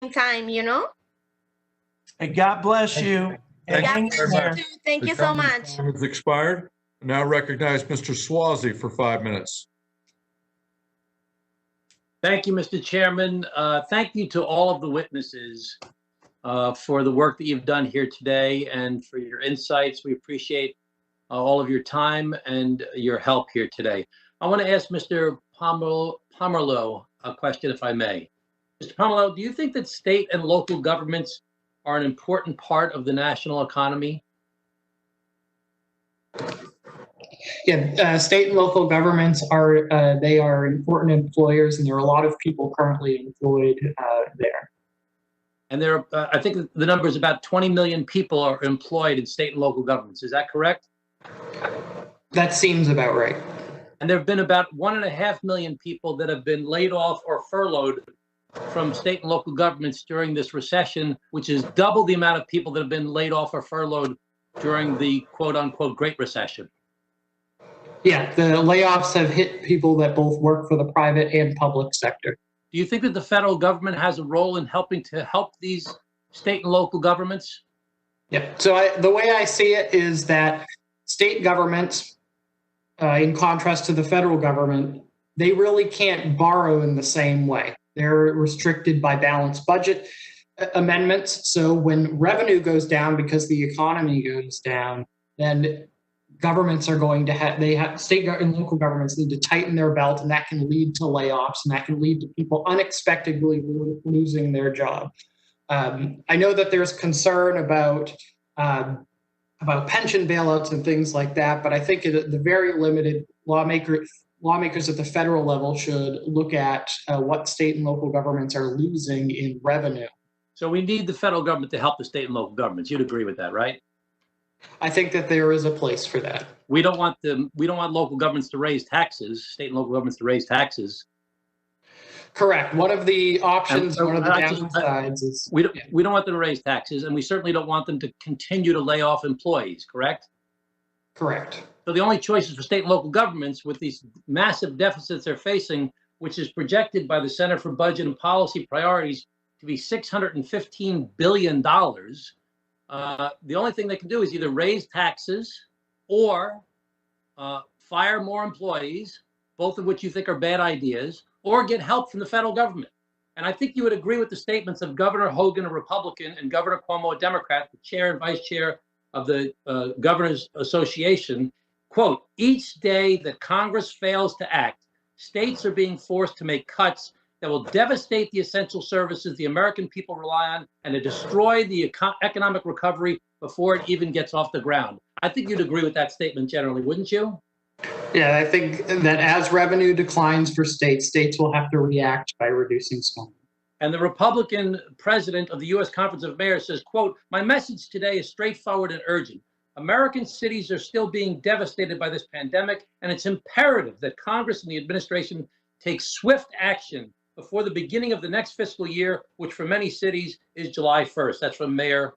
time, you know? And God bless you. And Thank God hang you bless very in you there. much. too. Thank The you so gentleman's much. time has expired. I now recognize Mr. Suozzi for 5 minutes. Thank you, Mr. Chairman. Thank you to all of the witnesses for the work that you've done here today and for your insights. We appreciate all of your time and your help here today. I want to ask Mr. Pomerleau a question, if I may. Mr. Pomerleau, do you think that state and local governments are an important part of the national economy? Yeah, state and local governments are they are important employers, and there are a lot of people currently employed there. And there, I think the number is about 20 million people are employed in state and local governments. Is that correct? That seems about right. And there have been about 1.5 million people that have been laid off or furloughed from state and local governments during this recession, which is double the amount of people that have been laid off or furloughed during the quote unquote Great Recession. Yeah, the layoffs have hit people that both work for the private and public sector. Do you think that the federal government has a role in helping to help these state and local governments? Yeah, so the way I see it is that state governments, in contrast to the federal government, they really can't borrow in the same way. They're restricted by balanced budget amendments. So when revenue goes down because the economy goes down, then governments are going to state and local governments need to tighten their belt, and that can lead to layoffs, and that can lead to people unexpectedly losing their job. I know that there's concern about pension bailouts and things like that, but I think the very limited lawmakers at the federal level should look at what state and local governments are losing in revenue. So we need the federal government to help the state and local governments. You'd agree with that, right? I think that there is a place for that. We don't want local governments to raise taxes, state and local governments to raise taxes. Correct. One of the options, one of the downsides is we don't want them to raise taxes, and we certainly don't want them to continue to lay off employees, correct? Correct. So the only choices for state and local governments with these massive deficits they're facing, which is projected by the Center for Budget and Policy Priorities to be $615 billion, the only thing they can do is either raise taxes or fire more employees, both of which you think are bad ideas, or get help from the federal government. And I think you would agree with the statements of Governor Hogan, a Republican, and Governor Cuomo, a Democrat, the chair and vice chair of the Governors Association. Quote, each day that Congress fails to act, states are being forced to make cuts that will devastate the essential services the American people rely on and to destroy the economic recovery before it even gets off the ground. I think you'd agree with that statement generally, wouldn't you? Yeah, I think that as revenue declines for states, states will have to react by reducing spending. And the Republican president of the U.S. Conference of Mayors says, quote, my message today is straightforward and urgent. American cities are still being devastated by this pandemic, and it's imperative that Congress and the administration take swift action before the beginning of the next fiscal year, which for many cities is July 1st. That's from Mayor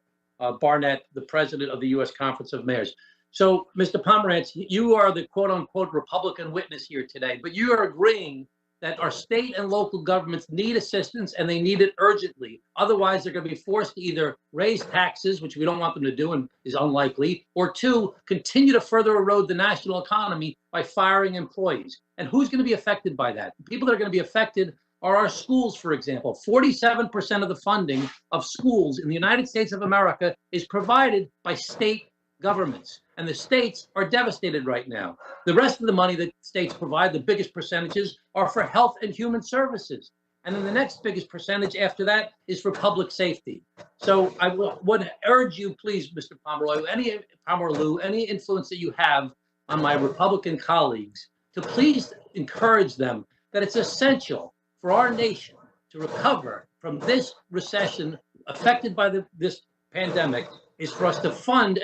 Barnett, the president of the U.S. Conference of Mayors. So, Mr. Pomerantz, you are the quote-unquote Republican witness here today, but you are agreeing that our state and local governments need assistance and they need it urgently. Otherwise, they're going to be forced to either raise taxes, which we don't want them to do and is unlikely, or two, continue to further erode the national economy by firing employees. And who's going to be affected by that? The people that are going to be affected are our schools, for example. 47% of the funding of schools in the United States of America is provided by state governments, and the states are devastated right now. The rest of the money that states provide, the biggest percentages, are for health and human services. And then the next biggest percentage after that is for public safety. So I would urge you, please, Mr. Pomerleau, any influence that you have on my Republican colleagues, to please encourage them that it's essential for our nation to recover from this recession affected by this pandemic is for us to fund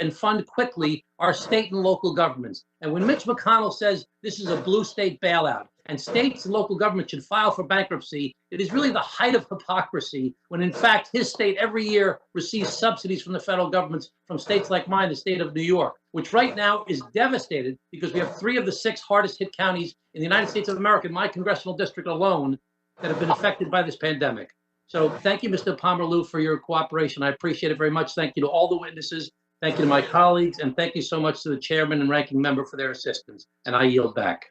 quickly our state and local governments. And when Mitch McConnell says this is a blue state bailout and states and local governments should file for bankruptcy, it is really the height of hypocrisy when in fact his state every year receives subsidies from the federal governments from states like mine, the state of New York, which right now is devastated because we have 3 of the 6 hardest hit counties in the United States of America, in my congressional district alone, that have been affected by this pandemic. So thank you, Mr. Pomerleau, for your cooperation. I appreciate it very much. Thank you to all the witnesses. Thank you to my colleagues, and thank you so much to the chairman and ranking member for their assistance. And I yield back.